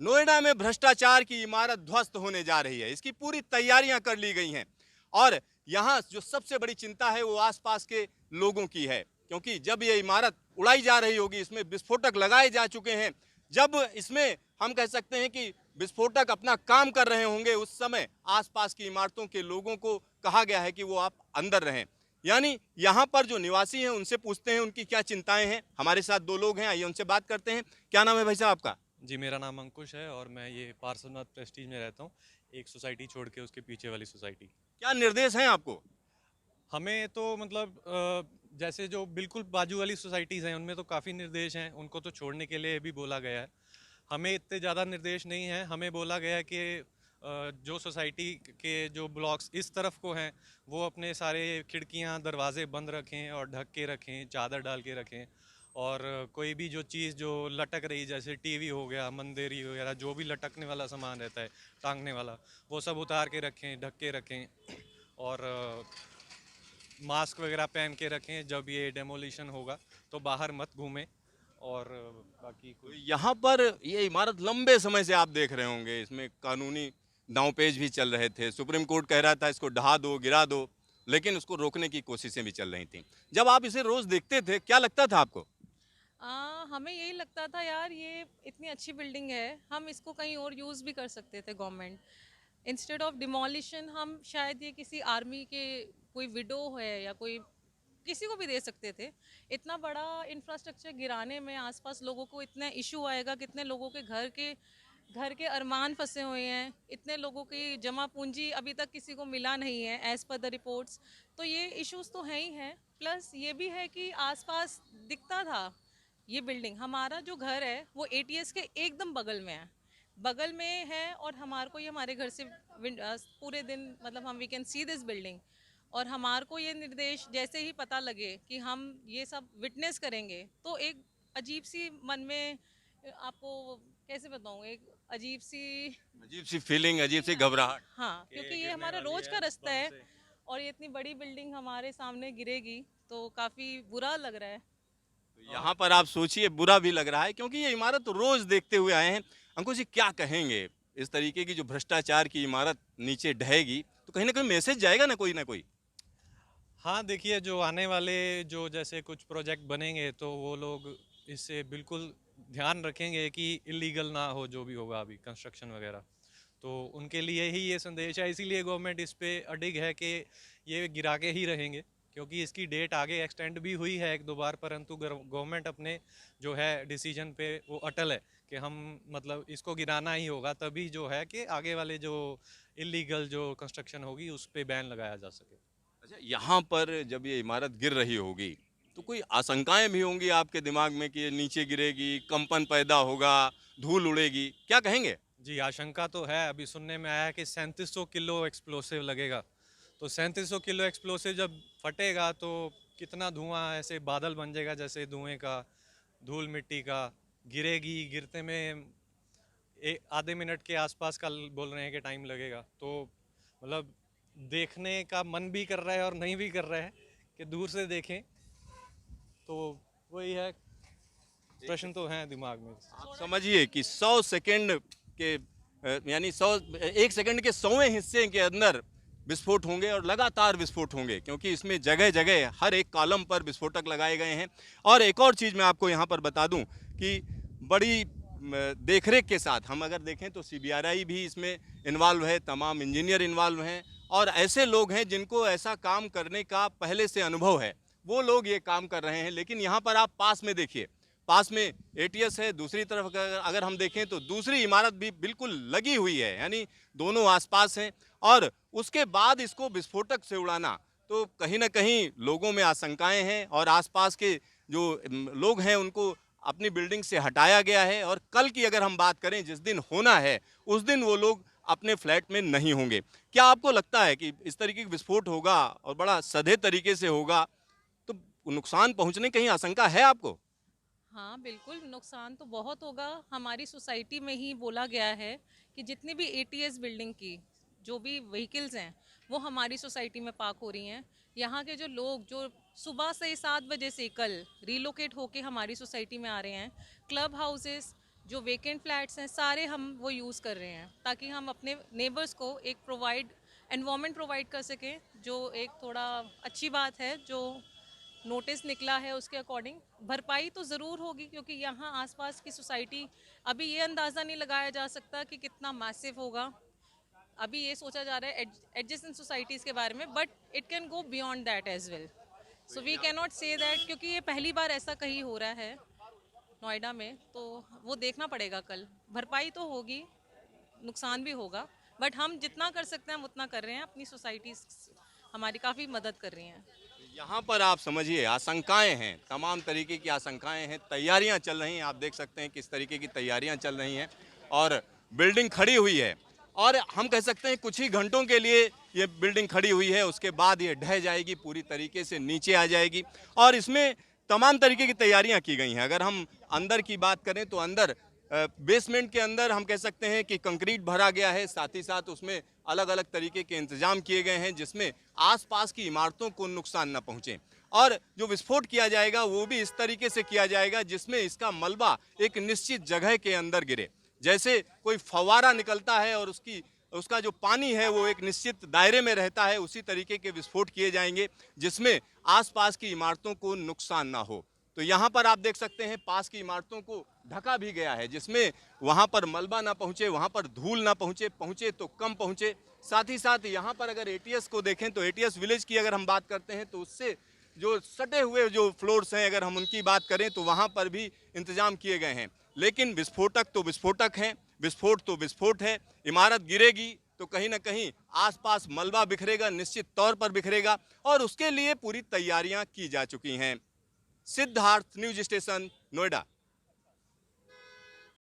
नोएडा में भ्रष्टाचार की इमारत ध्वस्त होने जा रही है। इसकी पूरी तैयारियां कर ली गई हैं और यहाँ जो सबसे बड़ी चिंता है वो आसपास के लोगों की है, क्योंकि जब ये इमारत उड़ाई जा रही होगी, इसमें विस्फोटक लगाए जा चुके हैं, जब इसमें हम कह सकते हैं कि विस्फोटक अपना काम कर रहे होंगे, उस समय आसपास की इमारतों के लोगों को कहा गया है कि वो आप अंदर रहें। यानी यहाँ पर जो निवासी हैं उनसे पूछते हैं उनकी क्या चिंताएं हैं। हमारे साथ दो लोग हैं, आइए उनसे बात करते हैं। क्या नाम है भाई साहब आपका? जी, मेरा नाम अंकुश है और मैं ये पार्श्वनाथ प्रेस्टीज में रहता हूँ। एक सोसाइटी छोड़ के उसके पीछे वाली सोसाइटी। क्या निर्देश हैं आपको? हमें तो मतलब जैसे जो बिल्कुल बाजू वाली सोसाइटीज़ हैं उनमें तो काफ़ी निर्देश हैं, उनको तो छोड़ने के लिए भी बोला गया है। हमें इतने ज़्यादा निर्देश नहीं हैं, हमें बोला गया है कि जो सोसाइटी के जो ब्लॉक्स इस तरफ को हैं वो अपने सारे खिड़कियाँ दरवाजे बंद रखें और ढक के रखें, चादर डाल के रखें। और कोई भी जो चीज़ जो लटक रही जैसे टीवी हो गया, मंदिर वगैरह जो भी लटकने वाला सामान रहता है, टांगने वाला, वो सब उतार के रखें, ढक के रखें। और मास्क वगैरह पहन के रखें। जब ये डेमोलिशन होगा तो बाहर मत घूमें। और बाकी तो कुछ यहाँ पर ये इमारत लंबे समय से आप देख रहे होंगे, इसमें कानूनी दांवपेच भी चल रहे थे। सुप्रीम कोर्ट कह रहा था इसको ढहा दो, गिरा दो, लेकिन उसको रोकने की कोशिशें भी चल रही थी। जब आप इसे रोज देखते थे, क्या लगता था आपको? हमें यही लगता था यार ये इतनी अच्छी बिल्डिंग है, हम इसको कहीं और यूज़ भी कर सकते थे। गवर्नमेंट इंस्टेड ऑफ डिमोलिशन हम शायद ये किसी आर्मी के कोई विडो है या कोई किसी को भी दे सकते थे। इतना बड़ा इंफ्रास्ट्रक्चर गिराने में आसपास लोगों को इतना इशू आएगा, कितने लोगों के घर के अरमान फंसे हुए हैं, इतने लोगों की जमा पूंजी अभी तक किसी को मिला नहीं है एज़ पर द रिपोर्ट्स। तो ये इश्यूज तो हैं ही हैं, प्लस ये भी है कि आसपास दिखता था ये बिल्डिंग। हमारा जो घर है वो एटीएस के एकदम बगल में है और हमारे को ये हमारे घर से पूरे दिन मतलब हम we can see this building. और हमारे को ये निर्देश जैसे ही पता लगे कि हम ये सब विटनेस करेंगे तो एक अजीब सी मन में, आपको कैसे बताऊँ, एक अजीब सी अजीब सी फीलिंग, अजीब सी घबराहट। हाँ, के क्योंकि ये गिरने हमारा वाली रोज है का रास्ता बम है से। और ये इतनी बड़ी बिल्डिंग हमारे सामने गिरेगी तो काफ़ी बुरा लग रहा है। तो और यहाँ पर आप सोचिए, बुरा भी लग रहा है क्योंकि ये इमारत रोज देखते हुए आए हैं। अंकुश जी, क्या कहेंगे? इस तरीके की जो भ्रष्टाचार की इमारत नीचे ढहेगी तो कहीं ना कहीं मैसेज जाएगा ना कोई। हाँ, देखिए जो आने वाले जो जैसे कुछ प्रोजेक्ट बनेंगे तो वो लोग इससे बिल्कुल ध्यान रखेंगे कि इलीगल ना हो जो भी होगा अभी कंस्ट्रक्शन वगैरह। तो उनके लिए ही ये संदेश है, इसीलिए गवर्नमेंट इस पे अडिग है कि ये गिरा के ही रहेंगे। क्योंकि इसकी डेट आगे एक्सटेंड भी हुई है एक दो बार, परंतु गवर्नमेंट अपने जो है डिसीजन पे वो अटल है कि हम मतलब इसको गिराना ही होगा, तभी जो है कि आगे वाले जो इलीगल जो कंस्ट्रक्शन होगी उस पे बैन लगाया जा सके। अच्छा, यहाँ पर जब ये इमारत गिर रही होगी तो कोई आशंकाएं भी होंगी आपके दिमाग में कि ये नीचे गिरेगी, कंपन पैदा होगा, धूल उड़ेगी, क्या कहेंगे? जी, आशंका तो है। अभी सुनने में आया है कि 3700 किलो एक्सप्लोसिव लगेगा। तो 3700 किलो एक्सप्लोसिव जब फटेगा तो कितना धुआं ऐसे बादल बन जाएगा जैसे धुएं का, धूल मिट्टी का। गिरेगी, गिरते में आधे मिनट के आसपास का बोल रहे हैं कि टाइम लगेगा। तो मतलब देखने का मन भी कर रहा है और नहीं भी कर रहा है कि दूर से देखें। तो वही है, प्रश्न तो हैं दिमाग में। आप समझिए कि 100 सेकंड के यानी 1 सेकंड के 100वें हिस्से के अंदर विस्फोट होंगे और लगातार विस्फोट होंगे, क्योंकि इसमें जगह जगह हर एक कॉलम पर विस्फोटक लगाए गए हैं। और एक और चीज़ मैं आपको यहाँ पर बता दूं कि बड़ी देखरेख के साथ हम अगर देखें तो सीबीआरआई भी इसमें इन्वॉल्व है, तमाम इंजीनियर इन्वॉल्व हैं और ऐसे लोग हैं जिनको ऐसा काम करने का पहले से अनुभव है, वो लोग ये काम कर रहे हैं। लेकिन यहाँ पर आप पास में देखिए, पास में एटीएस है, दूसरी तरफ अगर हम देखें तो दूसरी इमारत भी बिल्कुल लगी हुई है, यानी दोनों आसपास हैं। और उसके बाद इसको विस्फोटक से उड़ाना, तो कहीं ना कहीं लोगों में आशंकाएं हैं और आसपास के जो लोग हैं उनको अपनी बिल्डिंग से हटाया गया है। और कल की अगर हम बात करें, जिस दिन होना है उस दिन वो लोग अपने फ्लैट में नहीं होंगे। क्या आपको लगता है कि इस तरीके का विस्फोट होगा और बड़ा सधे तरीके से होगा तो नुकसान पहुंचने की कहीं आशंका है आपको? हाँ बिल्कुल, नुकसान तो बहुत होगा। हमारी सोसाइटी में ही बोला गया है कि जितनी भी एटीएस बिल्डिंग की जो भी व्हीकल्स हैं वो हमारी सोसाइटी में पार्क हो रही हैं। यहाँ के जो लोग जो सुबह से 7 बजे से कल रीलोकेट होके हमारी सोसाइटी में आ रहे हैं, क्लब हाउसेस जो वेकेंट फ्लैट्स हैं सारे हम वो यूज़ कर रहे हैं ताकि हम अपने नेबर्स को एक एनवायरनमेंट प्रोवाइड कर सकें, जो एक थोड़ा अच्छी बात है। जो नोटिस निकला है उसके अकॉर्डिंग भरपाई तो ज़रूर होगी, क्योंकि यहाँ आसपास की सोसाइटी, अभी ये अंदाज़ा नहीं लगाया जा सकता कि कितना मैसिव होगा। अभी ये सोचा जा रहा है एडजेसेंट सोसाइटीज़ के बारे में, but it can go beyond that as well. So we can not say that, क्योंकि ये पहली बार ऐसा कहीं हो रहा है नोएडा में, तो वो देखना पड़ेगा। कल भरपाई तो होगी, नुकसान भी होगा, बट हम जितना कर सकते हैं हम उतना कर रहे हैं। अपनी सोसाइटीज़ हमारी काफ़ी मदद कर रही हैं। यहाँ पर आप समझिए आशंकाएं हैं, तमाम तरीके की आशंकाएं हैं, तैयारियां चल रही हैं। आप देख सकते हैं किस तरीके की तैयारियां चल रही हैं और बिल्डिंग खड़ी हुई है और हम कह सकते हैं कुछ ही घंटों के लिए ये बिल्डिंग खड़ी हुई है, उसके बाद ये ढह जाएगी, पूरी तरीके से नीचे आ जाएगी और इसमें तमाम तरीके की तैयारियां की गई हैं। अगर हम अंदर की बात करें तो अंदर बेसमेंट के अंदर हम कह सकते हैं कि कंक्रीट भरा गया है, साथ ही साथ उसमें अलग अलग तरीके के इंतजाम किए गए हैं जिसमें आसपास की इमारतों को नुकसान न पहुंचे। और जो विस्फोट किया जाएगा वो भी इस तरीके से किया जाएगा जिसमें इसका मलबा एक निश्चित जगह के अंदर गिरे, जैसे कोई फव्वारा निकलता है और उसका जो पानी है वो एक निश्चित दायरे में रहता है, उसी तरीके के विस्फोट किए जाएंगे जिसमें आसपास की इमारतों को नुकसान ना हो। तो यहाँ पर आप देख सकते हैं पास की इमारतों को ढका भी गया है जिसमें वहाँ पर मलबा ना पहुँचे, वहाँ पर धूल ना पहुँचे तो कम पहुँचे। साथ ही साथ यहाँ पर अगर एटीएस को देखें तो एटीएस विलेज की अगर हम बात करते हैं तो उससे जो सटे हुए जो फ्लोर्स हैं अगर हम उनकी बात करें तो वहाँ पर भी इंतजाम किए गए हैं। लेकिन विस्फोटक तो विस्फोटक हैं, विस्फोट तो विस्फोट है। इमारत गिरेगी तो कहीं ना कहीं आसपास मलबा बिखरेगा, निश्चित तौर पर बिखरेगा और उसके लिए पूरी तैयारियां की जा चुकी हैं। Siddharth, news station, Noida.